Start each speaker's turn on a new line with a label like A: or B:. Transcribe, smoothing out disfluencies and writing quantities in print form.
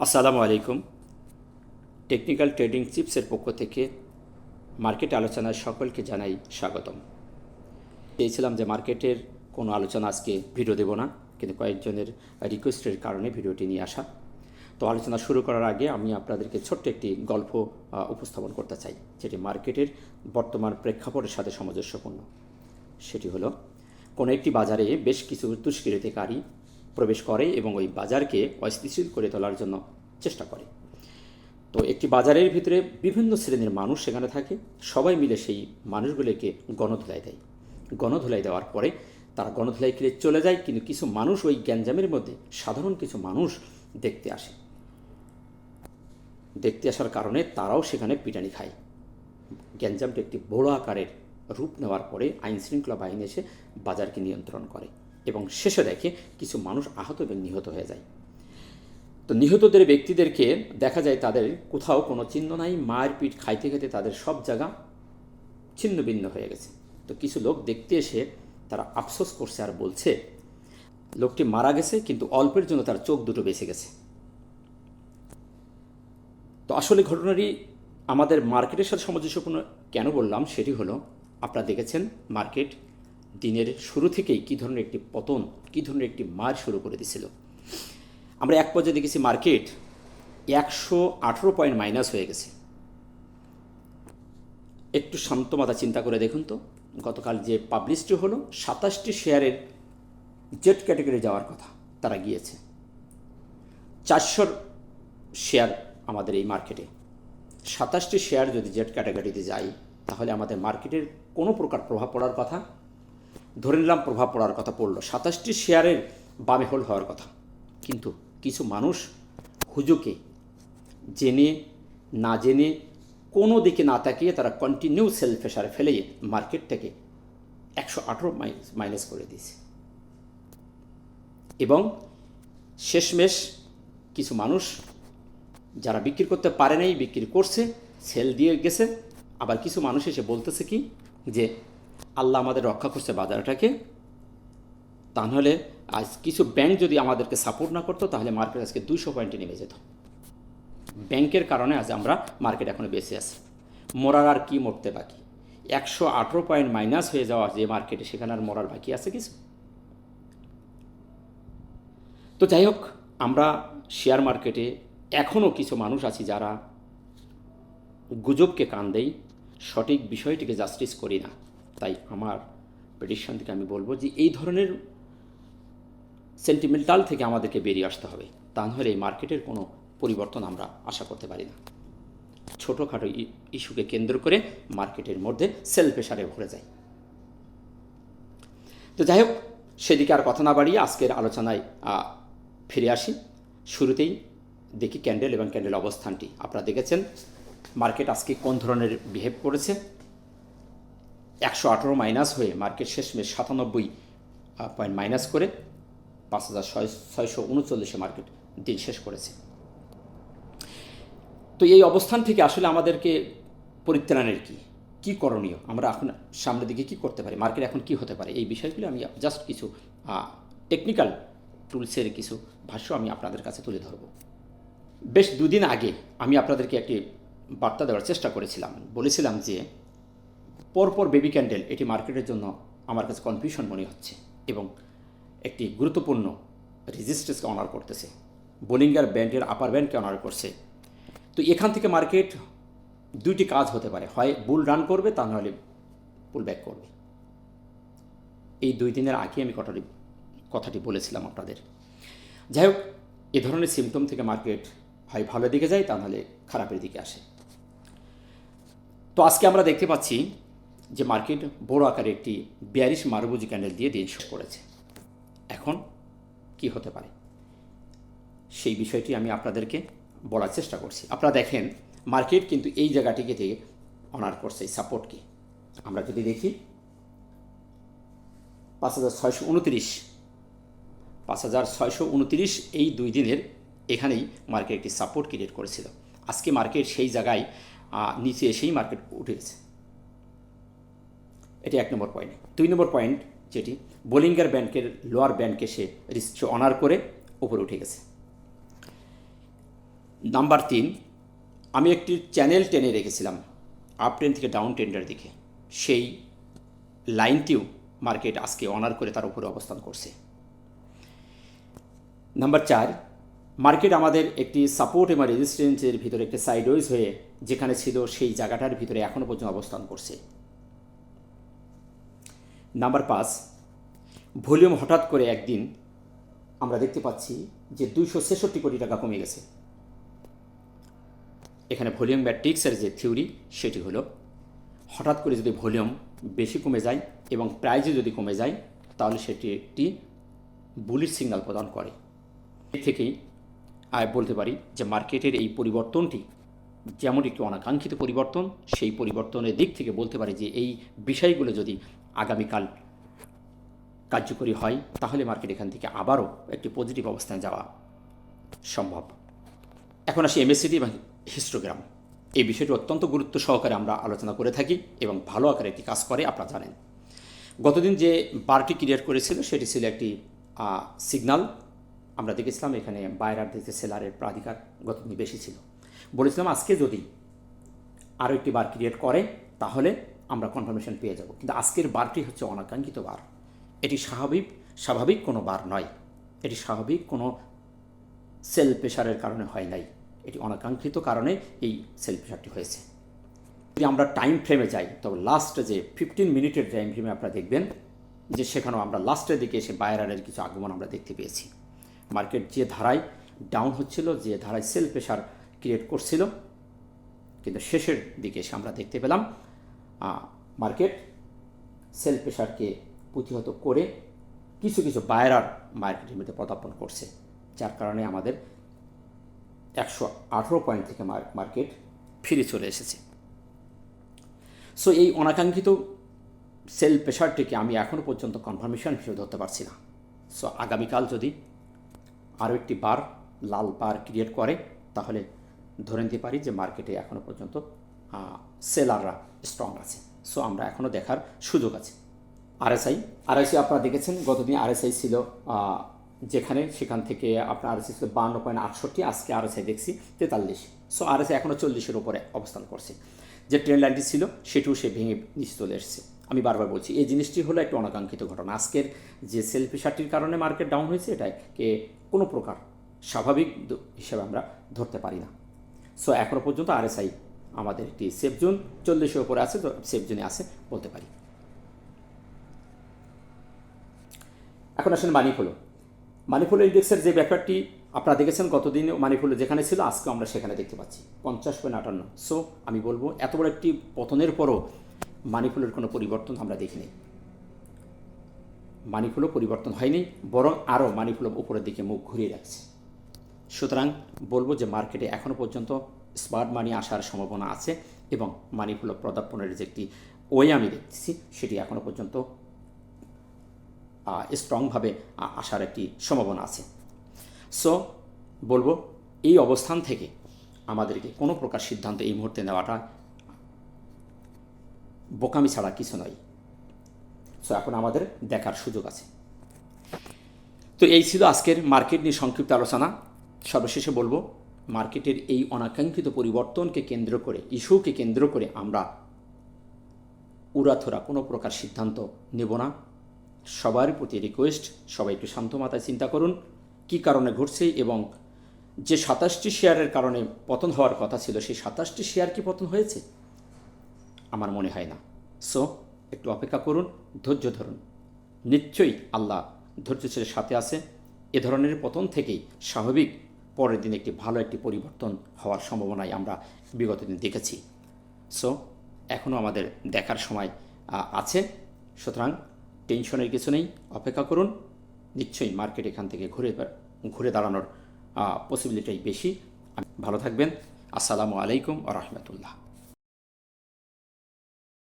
A: আসসালামু আলাইকুম। Technical trading চিপসের পক্ষ থেকে মার্কেট আলোচনায় সকলকে জানাই স্বাগতম। চেয়েছিলাম যে মার্কেটের কোনো আলোচনা আজকে ভিডিও দেব না, কিন্তু কয়েকজনের রিকোয়েস্টের কারণে ভিডিওটি নিয়ে আসা। তো আলোচনা শুরু করার আগে আমি আপনাদেরকে ছোট্ট একটি গল্প উপস্থাপন করতে চাই, যেটি মার্কেটের বর্তমান প্রেক্ষাপটের সাথে সামঞ্জস্যপূর্ণ। সেটি হলো, কোনো একটি বাজারে বেশ কিছু দুষ্কৃতিকারী প্রবেশ করে এবং ওই বাজারকে অস্থিতিশীল করে তোলার জন্য চেষ্টা করে। তো একটি বাজারের ভিতরে বিভিন্ন শ্রেণীর মানুষ সেখানে থাকে, সবাই মিলে সেই মানুষগুলোকে গণধুলাই দেয়। গণধুলাই দেওয়ার পরে তারা গণধুলাই খেলে চলে যায়, কিন্তু কিছু মানুষ ওই গ্যাঞ্জামের মধ্যে সাধারণ কিছু মানুষ দেখতে আসে। দেখতে আসার কারণে তারাও সেখানে পিটানি খায়। গ্যাঞ্জামটা একটি বড় আকারের রূপ নেওয়ার পরে আইনশৃঙ্খলা বাহিনী এসে বাজারকে নিয়ন্ত্রণ করে এবং শেষে দেখে কিছু মানুষ আহত এবং নিহত হয়ে যায়। তো নিহতদের ব্যক্তিদেরকে দেখা যায় তাদের কোথাও কোনো চিহ্ন নাই, মায়ের পিঠ খাইতে খেতে তাদের সব জায়গা ছিন্ন ভিন্ন হয়ে গেছে। তো কিছু লোক দেখতে এসে তারা আফসোস করছে আর বলছে, লোকটি মারা গেছে কিন্তু অল্পের জন্য তার চোখ দুটো বেঁচে গেছে। তো আসলে ঘটনাটি আমাদের মার্কেটের সাথে সামঞ্জস্যপূর্ণ কেন বললাম সেটি হলো, আপনারা দেখেছেন মার্কেট দিনের শুরু থেকেই কী ধরনের একটি পতন, কী ধরনের একটি মার শুরু করে দিছিল। আমরা এক পর্যায়ে দেখেছি মার্কেট 118 পয়েন্ট মাইনাস হয়ে গেছে। একটু শান্ত মাথা চিন্তা করে দেখুন তো, গতকাল যে পাবলিশটি হলো 27টি শেয়ারের জেড ক্যাটাগরি যাওয়ার কথা, তারা গিয়েছে 400 শেয়ার। আমাদের এই মার্কেটে 27টি শেয়ার যদি জেড ক্যাটাগরিতে যায়, তাহলে আমাদের মার্কেটের কোনো প্রকার প্রভাব পড়ার কথা, ধরে নিলাম প্রভাব পড়ার কথা পড়লো, 27টি শেয়ারের বামে হোল্ড হওয়ার কথা। কিন্তু কিছু মানুষ হুজুকে জেনে না জেনে কোনো দিকে না তাকিয়ে তারা কন্টিনিউ সেল প্রেশারে ফেলে মার্কেটটাকে 118 মাইনাস করে দিয়েছে। এবং শেষমেশ কিছু মানুষ যারা বিক্রি করতে পারে নাই বিক্রি করছে, সেল দিয়ে গেছে। আবার কিছু মানুষ এসে বলতেছে কি যে আল্লাহ আমাদের রক্ষা করছে বাজারটাকে, তাহলে আজ কিছু ব্যাংক যদি আমাদেরকে সাপোর্ট না করতো তাহলে মার্কেট আজকে 200 পয়েন্টে নেমে যেত। ব্যাংকের কারণে আজ আমরা মার্কেট এখনো বেঁচে আছি। মরার আর কি মরতে বাকি? 118 পয়েন্ট মাইনাস হয়ে যাওয়া যে মার্কেটে, সেখানে আর মরার বাকি আছে কিছু? তো যাই হোক, আমরা শেয়ার মার্কেটে এখনও কিছু মানুষ আছি যারা গুজবকে কান দেই, সঠিক বিষয়টিকে জাস্টিস করি না। তাই আমার প্রেডিকশন থেকে আমি বলবো যে এই ধরনের সেন্টিমেন্টাল থেকে আমাদেরকে বেরিয়ে আসতে হবে, তা নাহলে এই মার্কেটের কোনো পরিবর্তন আমরা আশা করতে পারি না। ছোটোখাটো ইস্যুকে কেন্দ্র করে মার্কেটের মধ্যে সেল প্রেশারে ভরে যায়। তো যাই হোক, সেদিকে আর কথা না বাড়িয়ে আজকের আলোচনায় ফিরে আসি। শুরুতেই দেখি ক্যান্ডেল এবং ক্যান্ডেল অবস্থানটি। আপনারা দেখেছেন মার্কেট আজকে কোন ধরনের বিহেভ করেছে। 118 মাইনাস হয়ে মার্কেট শেষমেশ 97 পয়েন্ট মাইনাস করে 5639 মার্কেট দিন শেষ করেছে। তো এই অবস্থান থেকে আসলে আমাদেরকে পরিত্রাণের কী করণীয়, আমরা এখন সামনের দিকে কী করতে পারি, মার্কেট এখন কী হতে পারে, এই বিষয়গুলো আমি জাস্ট কিছু টেকনিক্যাল টুলসের কিছু ভাষ্য আমি আপনাদের কাছে তুলে ধরব। বেশ দুদিন আগে আমি আপনাদেরকে একটি বার্তা দেওয়ার চেষ্টা করেছিলাম, বলেছিলাম যে পরপর বেবি ক্যান্ডেল এটি মার্কেটের জন্য আমার কাছে কনফিউশন মনে হচ্ছে এবং একটি গুরুত্বপূর্ণ রেজিস্ট্যান্সকে অনার করতেছে, বোলিঙ্গার ব্যান্ডের আপার ব্যান্ডকে অনার করছে। তো এখান থেকে মার্কেট দুইটি কাজ হতে পারে, হয় বুল রান করবে, তা নাহলে পুল ব্যাক করবে। এই 2 দিনের আগে আমি কথাটি বলেছিলাম আপনাদের। যাই হোক, এ ধরনের সিমটম থেকে মার্কেট হয় ভালো দিকে যায়, তা নাহলে খারাপের দিকে আসে। তো আজকে আমরা দেখতে পাচ্ছি যে মার্কেট বড় আকারে একটি বিয়ারিশ মারুবুজি ক্যান্ডেল দিয়ে দিন শুরু করেছে। এখন কি হতে পারে সেই বিষয়টি আমি আপনাদেরকে বলার চেষ্টা করছি। আপনারা দেখেন মার্কেট কিন্তু এই জায়গাটিকে থেকে অনার করছে, এই সাপোর্টকে। আমরা যদি দেখি 5629 এই 2 দিনের এখানেই মার্কেট একটি সাপোর্ট ক্রিয়েট করেছিল। আজকে মার্কেট সেই জায়গায় নিচে এসেই মার্কেট উঠে গেছে। এটি 1 নম্বর পয়েন্ট। 2 নম্বর পয়েন্ট, যেটি বোলিঙ্গার ব্যান্ডের লোয়ার ব্যান্ডকে সে অনার করে উপরে উঠে গেছে। নাম্বার 3, আমি একটি চ্যানেল টেনে রেখেছিলাম আপ ট্রেন্ড থেকে ডাউন ট্রেন্ডের দিকে, সেই লাইনটিও মার্কেট আজকে অনার করে তার উপরে অবস্থান করছে। নাম্বার 4, মার্কেট আমাদের একটি সাপোর্ট এবং রেজিস্ট্যান্সের ভিতরে একটি সাইডওয়েজ হয়ে যেখানে ছিল সেই জায়গাটার ভিতরে এখনও পর্যন্ত অবস্থান করছে। নাম্বার 5, ভলিউম হঠাৎ করে একদিন আমরা দেখতে পাচ্ছি যে 266 কোটি টাকা কমে গেছে। এখানে ভলিউম ম্যাট্রিক্সের যে থিওরি সেটি হলো, হঠাৎ করে যদি ভলিউম বেশি কমে যায় এবং প্রাইজে যদি কমে যায় তাহলে সেটি একটি বুলিশ সিগন্যাল প্রদান করে। এ থেকেই বলতে পারি যে মার্কেটের এই পরিবর্তনটি যেমন একটি অনাকাঙ্ক্ষিত পরিবর্তন, সেই পরিবর্তনের দিক থেকে বলতে পারি যে এই বিষয়গুলো যদি আগামীকাল কার্যকরী হয় তাহলে মার্কেট এখান থেকে আবারও একটি পজিটিভ অবস্থানে যাওয়া সম্ভব। এখন আসি এমএসিডি এবং হিস্টোগ্রাম। এই বিষয়টি অত্যন্ত গুরুত্ব সহকারে আমরা আলোচনা করে থাকি এবং ভালো আকারে একটি কাজ করে, আপনারা জানেন। গতদিন যে বারটি ক্রিয়েট করেছিল সেটি ছিল একটি সিগন্যাল। আমরা দেখেছিলাম এখানে বায়ার দিকে সেলারের প্রাধিকার গতদিন বেশি ছিল। বলেছিলাম আজকে যদি আরও একটি বার ক্রিয়েট করে তাহলে আমরা কনফার্মেশন পেয়ে যাব, কিন্তু আজকের বারটি হচ্ছে অনাকাঙ্ক্ষিত বার। এটি স্বাভাবিক কোনো বার নয়, এটি স্বাভাবিক কোনো সেল প্রেশারের কারণে হয় নাই, এটি অনাকাঙ্ক্ষিত কারণে এই সেল প্রেশারটি হয়েছে। যদি আমরা টাইম ফ্রেমে যাই তবে লাস্ট যে 15 মিনিটের টাইম ফ্রেমে আপনারা দেখবেন যে সেখানেও আমরা লাস্টের দিকে এসে বায়ারের কিছু আগমন আমরা দেখতে পেয়েছি। মার্কেট যে ধারায় ডাউন হচ্ছিল, যে ধারায় সেল প্রেশার ক্রিয়েট করছিল, কিন্তু শেষের দিকে এসে আমরা দেখতে পেলাম মার্কেট সেল প্রেশারকে প্রতিহত করে কিছু বায়ার মার্কেটের মধ্যে পদার্পণ করছে, যার কারণে আমাদের 118 পয়েন্ট থেকে মার্কেট ফিরে চলে এসেছে। সো এই অনাকাঙ্ক্ষিত সেল প্রেশারটিকে আমি এখনও পর্যন্ত কনফার্মেশন হিসেবে ধরতে পারছি না। সো আগামীকাল যদি আরও একটি বার লাল বার ক্রিয়েট করে তাহলে ধরে নিতে পারি যে মার্কেটে এখনও পর্যন্ত সেলাররা স্ট্রং আছে। সো আমরা এখনও দেখার সুযোগ আছে। আরএসআই আপনারা দেখেছেন গতদিন আরএসআই ছিল যেখানে, সেখান থেকে আপনার আরএসআই ছিল 52.68, আজকে আরএসআই দেখছি 43। সো আরএসআই এখনও 40-এর উপরে অবস্থান করছে। যে ট্রেন্ড লাইনটি ছিল সেটিও সে ভেঙে নিচে চলে এসেছে। আমি বারবার বলছি এই জিনিসটি হলো একটি অনাকাঙ্ক্ষিত ঘটনা। আজকের যে সেল প্রেশারটির কারণে মার্কেট ডাউন হয়েছে এটাকে কোনো প্রকার স্বাভাবিক হিসেবে আমরা ধরতে পারি না। সো এখনও পর্যন্ত আরএসআই আমাদের একটি সেফ জোন 40-এর উপরে আছে, তো সেফ জোনে আছে বলতে পারি। এখন আসেন মানিফুলো ইন্ডেক্সের যে ব্যাপারটি আপনারা দেখেছেন গতদিন মানিফুলো যেখানে ছিল আজকে আমরা সেখানে দেখতে পাচ্ছি 50.58। সো আমি বলবো এত বড় একটি পতনের পরও মানিফুলোর কোনো পরিবর্তন আমরা দেখিনি। মানিফুলো পরিবর্তন হয়নি, বরং আরও মানিফুলো উপরের দিকে মুখ ঘুরিয়ে রাখছে। সুতরাং বলবো যে মার্কেটে এখনও পর্যন্ত স্মার্ট মানি আসার সম্ভাবনা আছে এবং মানিফুলো পদার্পণের যে একটি ওয়ে আমি দেখতেছি সেটি এখনও পর্যন্ত স্ট্রংভাবে আসার একটি সম্ভাবনা আছে। সো বলবো এই অবস্থান থেকে আমাদেরকে কোনো প্রকার সিদ্ধান্ত এই মুহূর্তে নেওয়াটা বোকামি ছাড়া কিছু নয়। সো এখন আমাদের দেখার সুযোগ আছে। তো এই ছিল আজকের মার্কেট নিয়ে সংক্ষিপ্ত আলোচনা। সর্বশেষে বলবো মার্কেটের এই অনাকাঙ্ক্ষিত পরিবর্তনকে কেন্দ্র করে, ইস্যুকে কেন্দ্র করে আমরা উড়াথোড়া কোনো প্রকার সিদ্ধান্ত নেব না। সবার প্রতি রিকোয়েস্ট, সবাই একটু শান্ত মাথায় চিন্তা করুন কী কারণে ঘটছে এবং যে 27টি শেয়ারের কারণে পতন হওয়ার কথা ছিল সেই 27টি শেয়ার কি পতন হয়েছে? আমার মনে হয় না। সো একটু অপেক্ষা করুন, ধৈর্য ধরুন, নিশ্চয়ই আল্লাহ ধৈর্যশীলের সাথে আছে। এ ধরনের পতন থেকেই স্বাভাবিক পরের দিন একটি ভালো একটি পরিবর্তন হওয়ার সম্ভাবনাই আমরা বিগত দিন দেখেছি। সো এখনও আমাদের দেখার সময় আছে। সুতরাং টেনশনের কিছু নেই, অপেক্ষা করুন, নিশ্চয়ই মার্কেট এখান থেকে ঘুরে দাঁড়ানোর পসিবিলিটি বেশি। ভালো থাকবেন। আসসালামু আলাইকুম ওয়া রাহমাতুল্লাহ।